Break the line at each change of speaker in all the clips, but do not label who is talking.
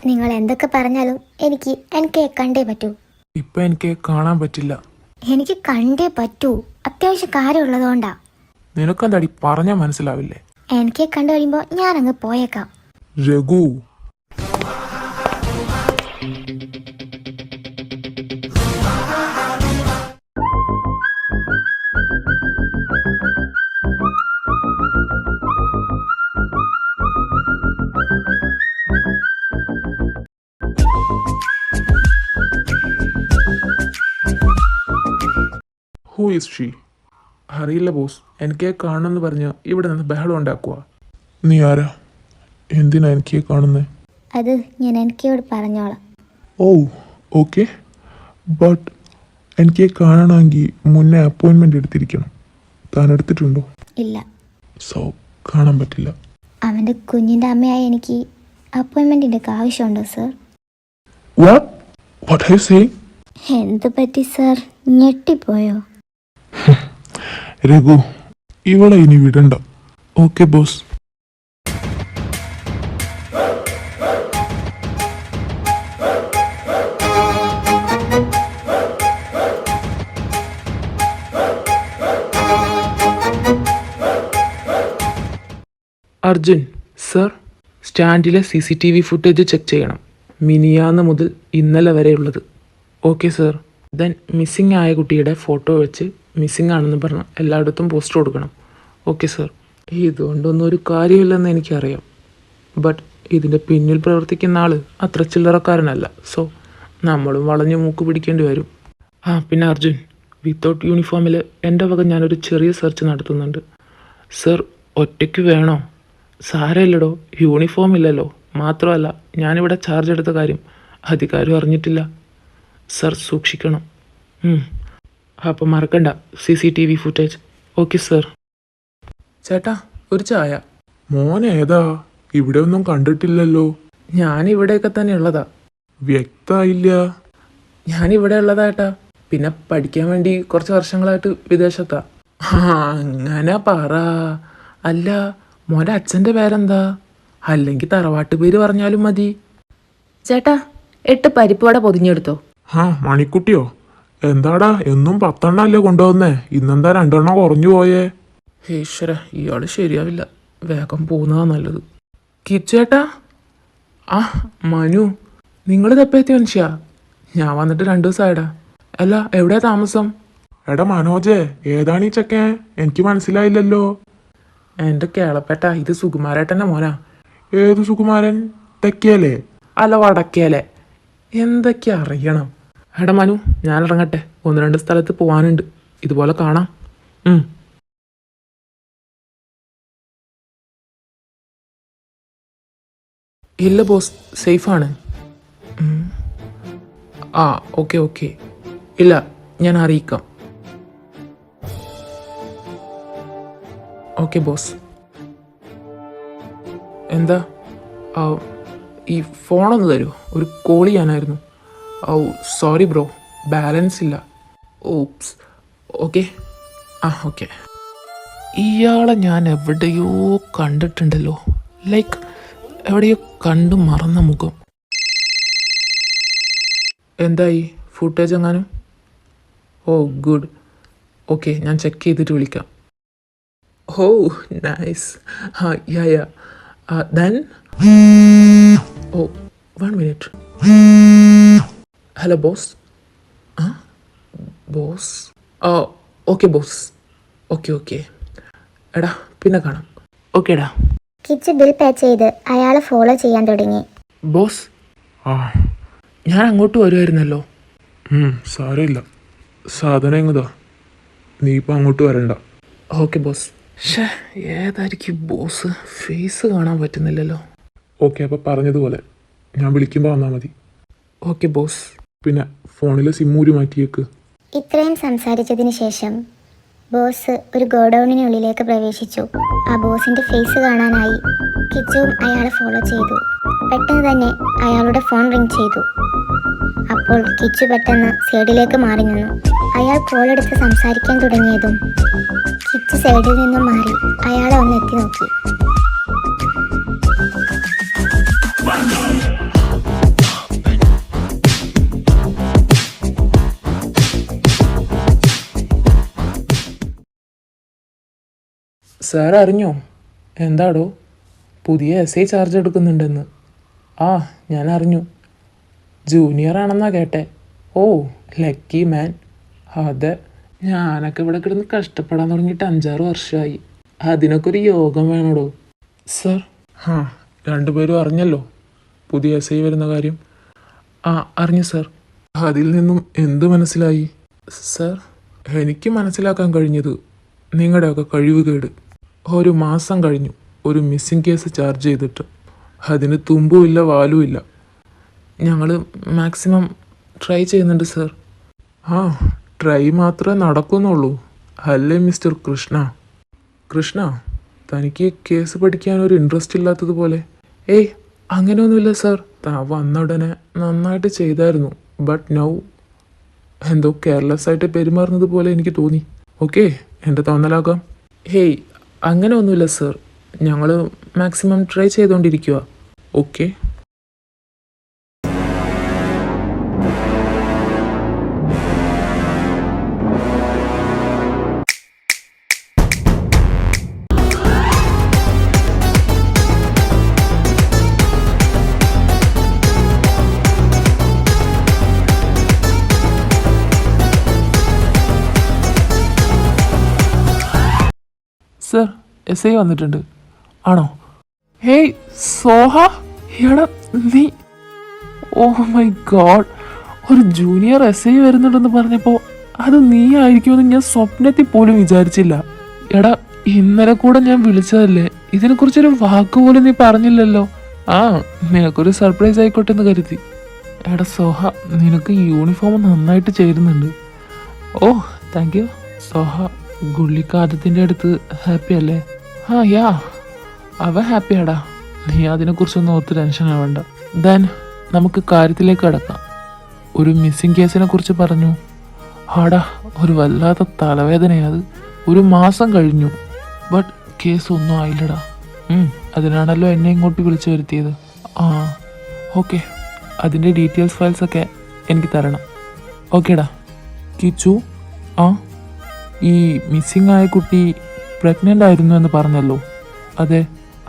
നിങ്ങൾ എന്തൊക്കെ പറഞ്ഞാലും എനിക്ക് കണ്ടേ പറ്റൂ.
ഇപ്പൊ എനിക്ക് കാണാൻ പറ്റില്ല.
എനിക്ക് കണ്ടേ പറ്റൂ. അത്യാവശ്യം കാര്യമുള്ളതുകൊണ്ടാ.
നിനക്കെന്താടി പറഞ്ഞാൽ മനസ്സിലാവില്ലേ?
എനിക്ക് കണ്ടു കഴിയുമ്പോൾ ഞാൻ അങ്ങ് പോയേക്കാം.
Raghu, who is she? അറിയില്ല ബോസ്. എനിക്ക് കാണണമെന്ന് പറഞ്ഞ് ഇവിടെ നിന്ന് ബഹളം ഉണ്ടാക്കുക. നീ ആരാ? എന്തിനാ എനിക്ക് കാണുന്നേ?
അത് ഞാൻ എനിക്കോട് പറഞ്ഞോളാം.
ഓ ഓക്കെ, ബട്ട് എനിക്ക് കാണണമെങ്കിൽ മുന്നേ അപ്പോയിൻമെൻ്റ് എടുത്തിരിക്കണം. താൻ എടുത്തിട്ടുണ്ടോ?
ഇല്ല.
സോ കാണാൻ പറ്റില്ല.
അവൻ്റെ കുഞ്ഞിൻ്റെ അമ്മയായി എനിക്ക് അപ്പോയിൻമെൻറ്റിൻ്റെ ആവശ്യമുണ്ടോ sir?
What are you saying?
എന്ത് പറ്റി സർ? ഞെട്ടിപ്പോയോ?
രഘു, ഇവളെ ഇനി വിടണ്ട. Okay boss. Arjun sir, സ്റ്റാൻഡിലെ CCTV footage check ചെയ്യണം. മിനിയാന്ന് മുതൽ ഇന്നലെ വരെയുള്ളത്. Okay sir. ദെൻ മിസ്സിംഗ് ആയ കുട്ടിയുടെ ഫോട്ടോ വെച്ച് മിസ്സിംഗ് ആണെന്ന് പറഞ്ഞ് എല്ലായിടത്തും പോസ്റ്റർ കൊടുക്കണം. Okay sir. ഇതുകൊണ്ടൊന്നും ഒരു കാര്യമില്ലെന്ന് എനിക്കറിയാം. ബട്ട് ഇതിൻ്റെ പിന്നിൽ പ്രവർത്തിക്കുന്ന ആൾ അത്ര ചില്ലറക്കാരനല്ല. സോ നമ്മളും വളഞ്ഞു മൂക്ക് പിടിക്കേണ്ടി വരും. പിന്നെ അർജുൻ, വിത്തൗട്ട് യൂണിഫോമിൽ എൻ്റെ വക ഞാനൊരു ചെറിയ സെർച്ച് നടത്തുന്നുണ്ട്. സർ ഒറ്റയ്ക്ക് വേണോ? സാരമില്ലടോ, യൂണിഫോം ഇല്ലല്ലോ. മാത്രമല്ല ഞാനിവിടെ ചാർജ് എടുത്ത കാര്യം അധികാരം അറിഞ്ഞിട്ടില്ല. സർ സൂക്ഷിക്കണം. അപ്പം മറക്കണ്ട CCTV ഫുട്ടേജ്. Okay sir. ചേട്ടാ ഒരു ചായ. മോനെ ഏതാ? ഇവിടെ ഒന്നും കണ്ടിട്ടില്ലല്ലോ. ഞാനിവിടെയൊക്കെ തന്നെ ഉള്ളതാ. വ്യക്തമായില്ല. ഞാനിവിടെ ഉള്ളതാ ഏട്ടാ. പിന്നെ പഠിക്കാൻ വേണ്ടി കുറച്ച് വർഷങ്ങളായിട്ട് വിദേശത്താ. അങ്ങനെ പറ. അല്ല, മോൻ്റെ അച്ഛൻ്റെ പേരെന്താ? അല്ലെങ്കിൽ തറവാട്ട് പേര് പറഞ്ഞാലും മതി.
ചേട്ടാ 8 പരിപ്പുവട പൊതിഞ്ഞെടുത്തോ?
മണിക്കുട്ടിയോ? എന്താടാ എന്നും 10 എണ്ണല്ലേ കൊണ്ടുവന്നേ? ഇന്നെന്താ 2 എണ്ണം കുറഞ്ഞു പോയേ? ഈശ്വര, ഇയാള് ശരിയാവില്ല. വേഗം പോകുന്നതാ നല്ലത്. കിച്ചേട്ടാ. മനു, നിങ്ങൾ തെപ്പേത്തി മനുഷ്യ. ഞാൻ വന്നിട്ട് 2 ദിവസമായിടാ. അല്ല, എവിടെയാ താമസം? എടാ മനോജേ, ഏതാണ് ഈ ചെക്കൻ? എനിക്ക് മനസ്സിലായില്ലല്ലോ. എൻ്റെ കേളപ്പേട്ട, ഇത് സുകുമാരേട്ടൻ്റെ മോനാ. ഏത് സുകുമാരൻ? തെക്കേലേ? അല്ല, വടക്കേലേ. എന്തൊക്കെ അറിയണം. എടാ മനു, ഞാൻ ഇറങ്ങട്ടെ. 1-2 സ്ഥലത്ത് പോകാനുണ്ട്. ഇതുപോലെ കാണാം. ഇല്ല ബോസ്, സേഫാണ്. ഓക്കെ. ഇല്ല, ഞാൻ അറിയിക്കാം. Okay boss. എന്താ? ഈ ഫോണൊന്ന് തരുമോ? ഒരു കോൾ ചെയ്യാനായിരുന്നു. സോറി ബ്രോ, ബാലൻസ് ഇല്ല. ഓപ്സ്. ഓക്കെ. ഓക്കെ. ഇയാളെ ഞാൻ എവിടെയോ കണ്ടിട്ടുണ്ടല്ലോ. ലൈക്ക് എവിടെയോ കണ്ടു മറന്ന മുഖം. എന്തായി ഫുട്ടേജ് എങ്ങാനും? ഗുഡ്. ഓക്കെ, ഞാൻ ചെക്ക് ചെയ്തിട്ട് വിളിക്കാം. Nice. Yeah. Then 1 minute. Hello boss. Boss. Okay boss. Okay. എടാ പിന്നെ കാണാം. ഓക്കേടാ.
കിച്ച് ബിൽ പേ ചെയ്ത് അയാളെ ഫോളോ ചെയ്യാൻ തുടങ്ങി.
ബോസ്, ഞാൻ അങ്ങോട്ട് വരുമായിരുന്നല്ലോ. സാരമില്ല, സാധനം എങ്ങുതാ. നീ ഇപ്പം അങ്ങോട്ട് വരണ്ട. Okay boss. ഏതായിരിക്കും ബോസ്? ഫേസ് കാണാൻ പറ്റുന്നില്ലല്ലോ. ഓക്കെ, അപ്പോൾ പറഞ്ഞതുപോലെ ഞാൻ വിളിക്കുമ്പോൾ വന്നാൽ മതി. Okay boss. പിന്നെ ഫോണിൽ സിമ്മൂരി മാറ്റിയേക്ക്.
ഇത്രയും സംസാരിച്ചതിന് ശേഷം ബോസ് ഒരു ഗോഡൌണിനുള്ളിലേക്ക് പ്രവേശിച്ചു. ആ ബോസിന്റെ ഫേസ് കാണാനായി കിച്ചുവും അയാളെ ഫോളോ ചെയ്തു. പെട്ടെന്ന് തന്നെ അയാളുടെ ഫോൺ റിംഗ് ചെയ്തു. അപ്പോൾ കിച്ചു പെട്ടെന്ന് സൈഡിലേക്ക് മാറി നിന്നു. അയാൾ കോളെടുത്ത് സംസാരിക്കാൻ തുടങ്ങിയതും കിച്ചു സൈഡിൽ നിന്നും മാറി അയാളെ ഒന്ന് എത്തി നോക്കി.
സാർ അറിഞ്ഞോ? എന്താടോ പുതിയ എസ് ഐ ചാർജ് എടുക്കുന്നുണ്ടെന്ന്? ആ, ഞാൻ അറിഞ്ഞു. ജൂനിയർ ആണെന്നാ കേട്ടെ. ഓ, ലക്കി മാൻ. അതെ, ഞാനൊക്കെ ഇവിടെ കിടന്ന് കഷ്ടപ്പെടാൻ തുടങ്ങിയിട്ട് 5-6 വർഷമായി. അതിനൊക്കെ ഒരു യോഗം വേണോടോ. സർ, രണ്ടുപേരും അറിഞ്ഞല്ലോ പുതിയ എസ് ഐ വരുന്ന കാര്യം? ആ, അറിഞ്ഞു സർ. അതിൽ നിന്നും എന്ത് മനസ്സിലായി? സർ, എനിക്ക് മനസ്സിലാക്കാൻ കഴിഞ്ഞത് നിങ്ങളുടെയൊക്കെ കഴിവുകേട്. 1 മാസം കഴിഞ്ഞു ഒരു മിസ്സിംഗ് കേസ് ചാർജ് ചെയ്തിട്ട്. അതിന് തുമ്പുമില്ല വാലുമില്ല. ഞങ്ങൾ മാക്സിമം ട്രൈ ചെയ്യുന്നുണ്ട് സർ. ആ, ട്രൈ മാത്രമേ നടക്കുന്നുള്ളൂ അല്ലേ മിസ്റ്റർ കൃഷ്ണ? കൃഷ്ണ, തനിക്ക് കേസ് പഠിക്കാൻ ഒരു ഇൻട്രസ്റ്റ് ഇല്ലാത്തതുപോലെ. ഏയ്, അങ്ങനെയൊന്നുമില്ല സർ. താൻ വന്ന ഉടനെ നന്നായിട്ട് ചെയ്തായിരുന്നു. ബട്ട് നൗ എന്തോ കെയർലെസ് ആയിട്ട് പെരുമാറുന്നത് പോലെ എനിക്ക് തോന്നി. ഓക്കെ, എൻ്റെ തോന്നലാകാം. ഹേയ്, അങ്ങനെ ഒന്നുമില്ല സർ. ഞങ്ങൾ മാക്സിമം ട്രൈ ചെയ്തുകൊണ്ടിരിക്കുക. ഓക്കെ. സർ, എസ് ഐ വന്നിട്ടുണ്ട്. ആണോ? ഹേയ് സോഹ, എടാ നീ! ഓ മൈ ഗോഡ്, ഒരു ജൂനിയർ എസ് ഐ വരുന്നുണ്ടെന്ന് പറഞ്ഞപ്പോൾ അത് നീ ആയിരിക്കുമെന്ന് ഞാൻ സ്വപ്നത്തിൽ പോലും വിചാരിച്ചില്ല. എടാ, ഇന്നലെ കൂടെ ഞാൻ വിളിച്ചതല്ലേ, ഇതിനെക്കുറിച്ചൊരു വാക്ക് പോലും നീ പറഞ്ഞില്ലല്ലോ. ആ, നിനക്കൊരു സർപ്രൈസ് ആയിക്കോട്ടെ എന്ന് കരുതി. എടാ സോഹ, നിനക്ക് യൂണിഫോം നന്നായിട്ട് ചേരുന്നുണ്ട്. ഓ, താങ്ക് യു. സോഹ, ഗുള്ളിക്കാദത്തിൻ്റെ അടുത്ത് ഹാപ്പി അല്ലേ? ആ, യാ, അവ ഹാപ്പിയാടാ. നീ അതിനെക്കുറിച്ചൊന്നും ഓർത്ത് ടെൻഷൻ ആവണ്ട. ദെൻ നമുക്ക് കാര്യത്തിലേക്ക് കിടക്കാം. ഒരു മിസ്സിംഗ് കേസിനെ കുറിച്ച് പറഞ്ഞു. ആടാ, ഒരു വല്ലാത്ത തലവേദനയത്. 1 മാസം കഴിഞ്ഞു, ബട്ട് കേസ് ഒന്നും ആയില്ലടാ. അതിനാണല്ലോ എന്നെ ഇങ്ങോട്ട് വിളിച്ചു വരുത്തിയത്. ആ, ഓക്കെ, അതിൻ്റെ ഡീറ്റെയിൽസ് ഫയൽസൊക്കെ എനിക്ക് തരണം. ഓക്കേടാ. കിച്ചു, ആ, ഈ മിസ്സിംഗ് ആയ കുട്ടി പ്രഗ്നൻ്റ് ആയിരുന്നു എന്ന് പറഞ്ഞല്ലോ. അതെ,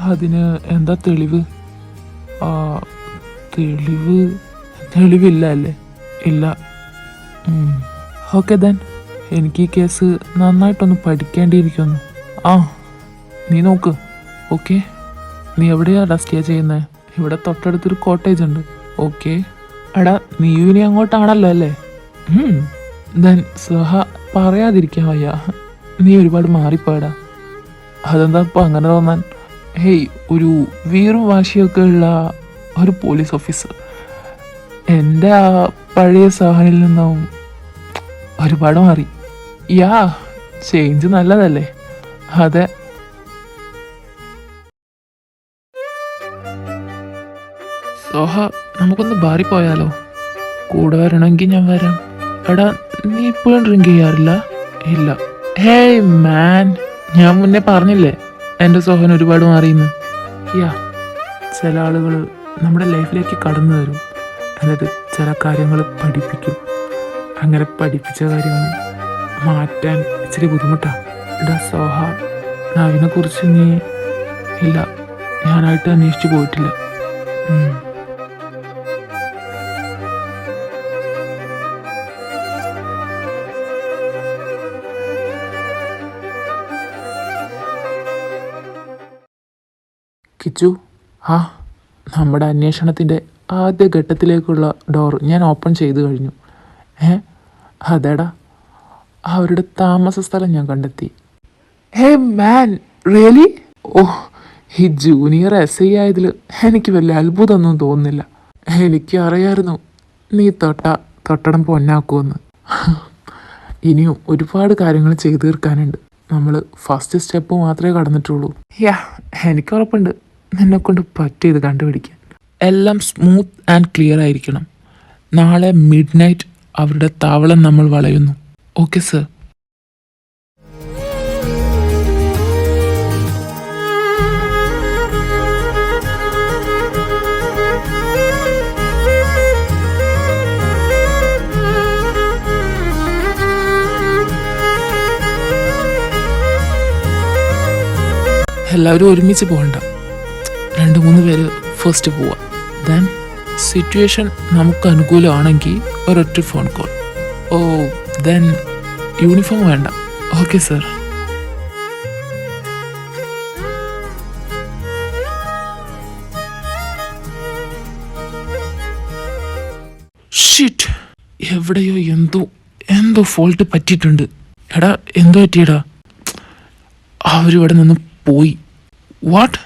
അതിന് എന്താ തെളിവ്? തെളിവില്ല അല്ലേ? ഇല്ല. ഓക്കെ ദെൻ, എനിക്ക് ഈ കേസ് നന്നായിട്ടൊന്ന് പഠിക്കേണ്ടിയിരിക്കുന്നു. ആ, നീ നോക്ക്. ഓക്കെ, നീ എവിടെയാടാ സ്റ്റേ ചെയ്യുന്നത്? ഇവിടെ തൊട്ടടുത്തൊരു കോട്ടേജ് ഉണ്ട്. ഓക്കെ. എടാ, നീയും ഇനി അങ്ങോട്ടാണല്ലോ അല്ലേ? ദെൻ സഹ, പറയാതിരിക്കാൻ വയ്യ, നീ ഒരുപാട് മാറിപ്പോയടാ. അതെന്താ ഇപ്പോൾ അങ്ങനെ തോന്നാൻ? ഹേയ്, ഒരു വീറും വാശിയൊക്കെ ഉള്ള ഒരു പോലീസ് ഓഫീസർ. എൻ്റെ ആ പഴയ സഹനിൽ നിന്നും ഒരുപാട് മാറി. യാ, ചേഞ്ച് നല്ലതല്ലേ? അതെ. സോഹ, നമുക്കൊന്ന് ബാറിൽ പോയാലോ? കൂടെ വരണമെങ്കിൽ ഞാൻ വരാം. എടാ, നീ ഇപ്പോഴും ഡ്രിങ്ക് ചെയ്യാറില്ല? ഇല്ല. ഹേയ് മാൻ, ഞാൻ മുന്നേ പറഞ്ഞില്ലേ എൻ്റെ സോഹൻ ഒരുപാട് മാറിയെന്ന്. യാ, ചില ആളുകൾ നമ്മുടെ ലൈഫിലേക്ക് കടന്നു വരും, എന്നിട്ട് ചില കാര്യങ്ങൾ പഠിപ്പിക്കും. അങ്ങനെ പഠിപ്പിച്ച കാര്യങ്ങൾ മാറ്റാൻ ഇച്ചിരി ബുദ്ധിമുട്ടാണ്. എടാ സോഹ, അതിനെക്കുറിച്ച് നീ? ഇല്ല, ഞാനായിട്ട് അന്വേഷിച്ച് പോയിട്ടില്ല. കിച്ചു, ആ, നമ്മുടെ അന്വേഷണത്തിൻ്റെ ആദ്യ ഘട്ടത്തിലേക്കുള്ള ഡോർ ഞാൻ ഓപ്പൺ ചെയ്തു കഴിഞ്ഞു. അതേടാ, അവരുടെ താമസ സ്ഥലം ഞാൻ കണ്ടെത്തി. ഹേ മാൻ, റിയലി? ഓ, ഈ ജൂനിയർ എസ് ഐ ആയതിൽ എനിക്ക് വലിയ അത്ഭുതമൊന്നും തോന്നുന്നില്ല. എനിക്ക് അറിയായിരുന്നു നീ തൊട്ടടം പൊന്നാക്കുമെന്ന്. ഇനിയും ഒരുപാട് കാര്യങ്ങൾ ചെയ്തു തീർക്കാനുണ്ട്. നമ്മൾ ഫസ്റ്റ് സ്റ്റെപ്പ് മാത്രമേ കടന്നിട്ടുള്ളൂ. യാ, എനിക്ക് ഉറപ്പുണ്ട് നിന്നെക്കൊണ്ട് പറ്റിയത് കണ്ടുപിടിക്കാൻ. എല്ലാം സ്മൂത്ത് ആൻഡ് ക്ലിയർ ആയിരിക്കണം. നാളെ മിഡ്നൈറ്റ് അവരുടെ താവളം നമ്മൾ വളയുന്നു. Okay sir. എല്ലാവരും ഒരുമിച്ച് പോകണ്ട, 2-3 പേര് ഫസ്റ്റ് പോവാം. ദെൻ സിറ്റുവേഷൻ നമുക്ക് അനുകൂലമാണെങ്കിൽ ഒരൊറ്റ ഫോൺ കോൾ. ഓ ദെൻ യൂണിഫോം വേണ്ട. Okay sir. ഷിറ്റ്, എവിടെയോ എന്തോ ഫോൾട്ട് പറ്റിയിട്ടുണ്ട്. എടാ എന്തോ പറ്റിയടാ? അവരിവിടെ നിന്ന് പോയി. വാട്ട്?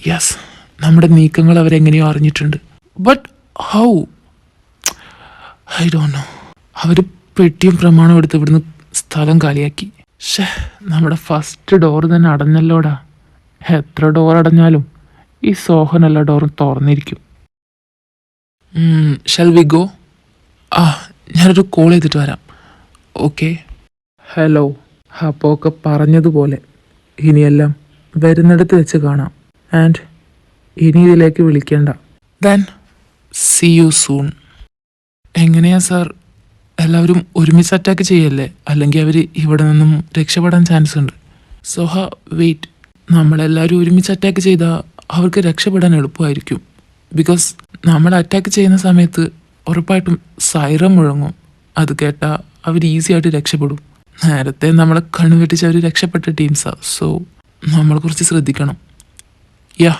യെസ്, നമ്മുടെ നീക്കങ്ങൾ അവരെങ്ങനെയോ അറിഞ്ഞിട്ടുണ്ട്. But how? I don't know. അവർ പെട്ടിയും പ്രമാണം എടുത്ത് ഇവിടുന്ന് സ്ഥലം കാലിയാക്കി. നമ്മുടെ ഫസ്റ്റ് ഡോർ തന്നെ അടഞ്ഞല്ലോടാ. എത്ര ഡോർ അടഞ്ഞാലും ഈ സോഹൻ എല്ലാ ഡോറും തുറന്നിരിക്കും. Shall we go? ഞാനൊരു കോൾ ചെയ്തിട്ട് വരാം. ഓക്കെ. ഹലോ. അപ്പോൾ ഒക്കെ പറഞ്ഞതുപോലെ ഇനിയെല്ലാം വരുന്നിടത്ത് വെച്ച് കാണാം. ആൻഡ് ഇനി ഇതിലേക്ക് വിളിക്കേണ്ട. Then C you soon. എങ്ങനെയാ സാർ, എല്ലാവരും ഒരുമിച്ച് അറ്റാക്ക് ചെയ്യല്ലേ? അല്ലെങ്കിൽ അവർ ഇവിടെ നിന്നും രക്ഷപ്പെടാൻ ചാൻസ് ഉണ്ട്. സോഹ വെയിറ്റ്, നമ്മളെല്ലാവരും ഒരുമിച്ച് അറ്റാക്ക് ചെയ്താൽ അവർക്ക് രക്ഷപ്പെടാൻ എളുപ്പമായിരിക്കും. ബിക്കോസ് നമ്മൾ അറ്റാക്ക് ചെയ്യുന്ന സമയത്ത് ഉറപ്പായിട്ടും സൈറം മുഴങ്ങും. അത് കേട്ടാൽ അവർ ഈസി ആയിട്ട് രക്ഷപ്പെടും. നേരത്തെ നമ്മളെ കണ്ണുവെട്ടിച്ച് അവർ രക്ഷപ്പെട്ട ടീംസാണ്. സോ നമ്മൾ കുറച്ച് ശ്രദ്ധിക്കണം. Yeah,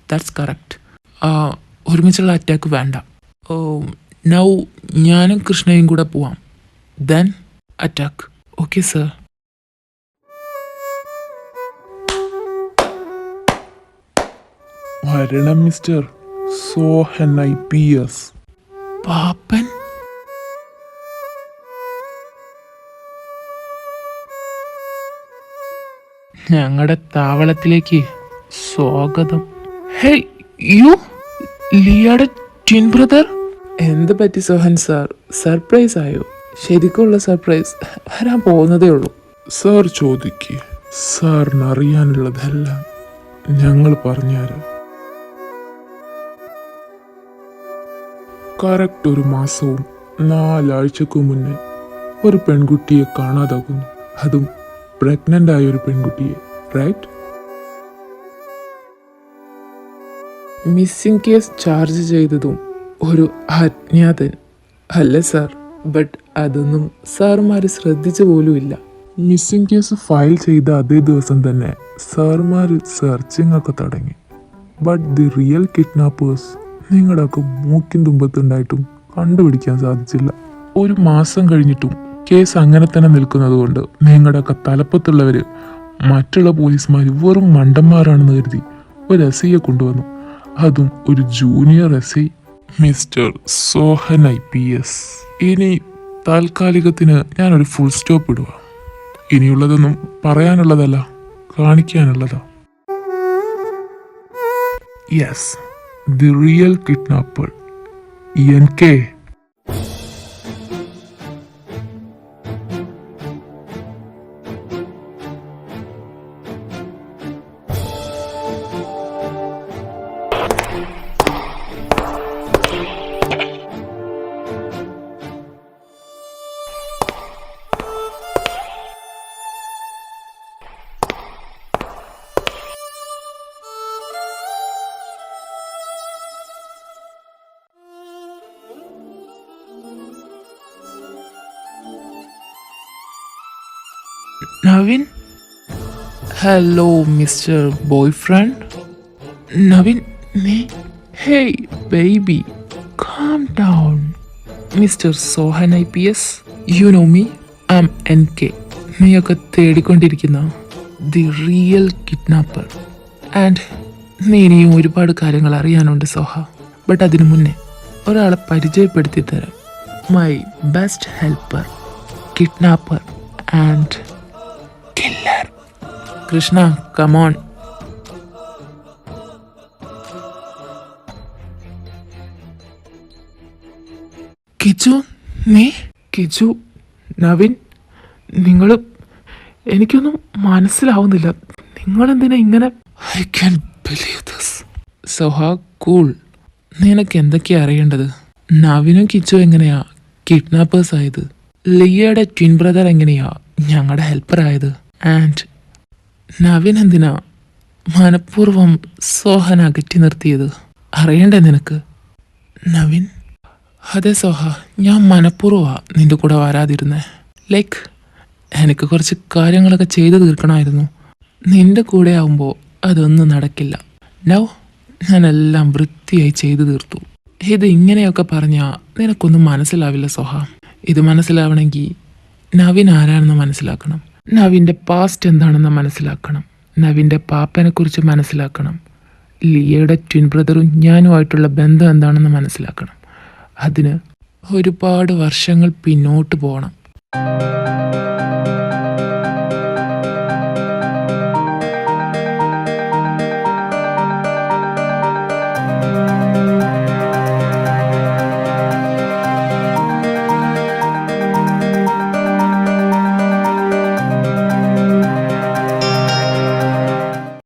that's correct. ഒരുമിച്ചുള്ള അറ്റാക്ക് വേണ്ട. നൗ ഞാനും കൃഷ്ണയും കൂടെ പോവാം. Then attack. Okay sir.
വരണം മിസ്റ്റർ സോഹൻ IPS.
പാപ്പൻ? ഞങ്ങളുടെ താവളത്തിലേക്ക് സ്വാഗതം. ഹേയ് യു, ലിയയുടെ ട്വിൻ ബ്രദർ. എന്ത് പറ്റി സോഹൻ സാർ? സർപ്രൈസ് ആയോ? ശരിക്കുള്ള സർപ്രൈസ് വരാൻ പോകുന്നതേ ഉള്ളൂ.
സാർ ചോദിക്ക്, സാറിന് അറിയാനുള്ളതെല്ലാം ഞങ്ങൾ പറഞ്ഞുതരാം. കറക്റ്റ് 1 മാസവും 4 ആഴ്ചക്കു മുന്നേ ഒരു പെൺകുട്ടിയെ കാണാതാകുന്നു. അതും പ്രഗ്നന്റ് ആയ ഒരു പെൺകുട്ടിയെ. റൈറ്റ്?
മിസ്സിംഗ് കേസ് ചാർജ് ചെയ്തതും ഒരു അജ്ഞാതൻ അല്ലേ സാർ? ബട്ട് അതൊന്നും സാറുമാർ ശ്രദ്ധിച്ചു പോലുമില്ല.
മിസ്സിംഗ് കേസ് ഫയൽ ചെയ്ത അതേ ദിവസം തന്നെ സാറുമാർ സെർച്ചിങ് ഒക്കെ തുടങ്ങി. ബട്ട് ദി റിയൽ കിഡ്നാപ്പേഴ്സ് നിങ്ങളുടെയൊക്കെ മൂക്കിൻ തുമ്പത്തുണ്ടായിട്ടും കണ്ടുപിടിക്കാൻ സാധിച്ചില്ല. 1 മാസം കഴിഞ്ഞിട്ടും കേസ് അങ്ങനെ തന്നെ നിൽക്കുന്നത് കൊണ്ട് നിങ്ങളുടെയൊക്കെ തലപ്പത്തുള്ളവര് മറ്റുള്ള പോലീസുമാർ വെറും മണ്ടന്മാരാണെന്ന് കരുതി ഒരു SIയെ കൊണ്ടുവന്നു. അതും ഒരു junior SI, mister Sohan IPS. ഇനി താൽക്കാലികത്തിന് ഞാനൊരു ഫുൾ സ്റ്റോപ്പ് ഇടുക. ഇനിയുള്ളതൊന്നും പറയാനുള്ളതല്ല, കാണിക്കാനുള്ളതാ. Yes, the real kidnapper NK.
Naveen? Hello mister boyfriend. Naveen നീ? Hey baby, calm down. Mister Sohan IPS, you know me, I am NK. നീയൊക്കെ തേടിക്കൊണ്ടിരിക്കുന്ന ദി റിയൽ കിഡ്നാപ്പർ. ആൻഡ് നീ ഇനിയും ഒരുപാട് കാര്യങ്ങൾ അറിയാനുണ്ട് സോഹ. ബട്ട് അതിനു മുന്നേ ഒരാളെ പരിചയപ്പെടുത്തി തരാം. My best helper, kidnapper and killer. Krishna, come on. Kichu, നീ? കിച്ചു, നവീൻ, നിങ്ങൾ? എനിക്കൊന്നും മനസ്സിലാവുന്നില്ല. നിങ്ങളെന്തിനാ ഇങ്ങനെ? I can believe this. Soha, cool. നിനക്ക് എന്തൊക്കെയാ അറിയേണ്ടത്? നവീനും കിച്ചു എങ്ങനെയാ കിഡ്നാപ്പേഴ്സ് ആയത്? ലിയയുടെ ട്വിൻ ബ്രദർ എങ്ങനെയാ ഞങ്ങളുടെ ഹെൽപ്പർ ആയത്? ആൻഡ് നവീൻ എന്തിനാ മനഃപൂർവ്വം സോഹൻ അകറ്റി നിർത്തിയത് അറിയണ്ടേ നിനക്ക്? നവീൻ, അതെ സോഹ, ഞാൻ മനഃപൂർവ്വമാണ് നിന്റെ കൂടെ വരാതിരുന്നേ. ലൈക്ക് എനിക്ക് കുറച്ച് കാര്യങ്ങളൊക്കെ ചെയ്തു തീർക്കണമായിരുന്നു. നിന്റെ കൂടെ ആവുമ്പോൾ അതൊന്നും നടക്കില്ല. നൗ ഞാനെല്ലാം വൃത്തിയായി ചെയ്തു തീർത്തു. ഇത് ഇങ്ങനെയൊക്കെ പറഞ്ഞാൽ നിനക്കൊന്നും മനസ്സിലാവില്ല സോഹ. ഇത് മനസ്സിലാവണമെങ്കിൽ നവീൻ ആരാണെന്ന് മനസ്സിലാക്കണം. നവീൻ്റെ പാസ്റ്റ് എന്താണെന്ന് മനസ്സിലാക്കണം. നവീൻ്റെ പാപ്പനെക്കുറിച്ച് മനസ്സിലാക്കണം. ലിയയുടെ ട്വിൻ ബ്രദറും ഞാനുമായിട്ടുള്ള ബന്ധം എന്താണെന്ന് മനസ്സിലാക്കണം. അതിന് ഒരുപാട് വർഷങ്ങൾ പിന്നോട്ട് പോകണം.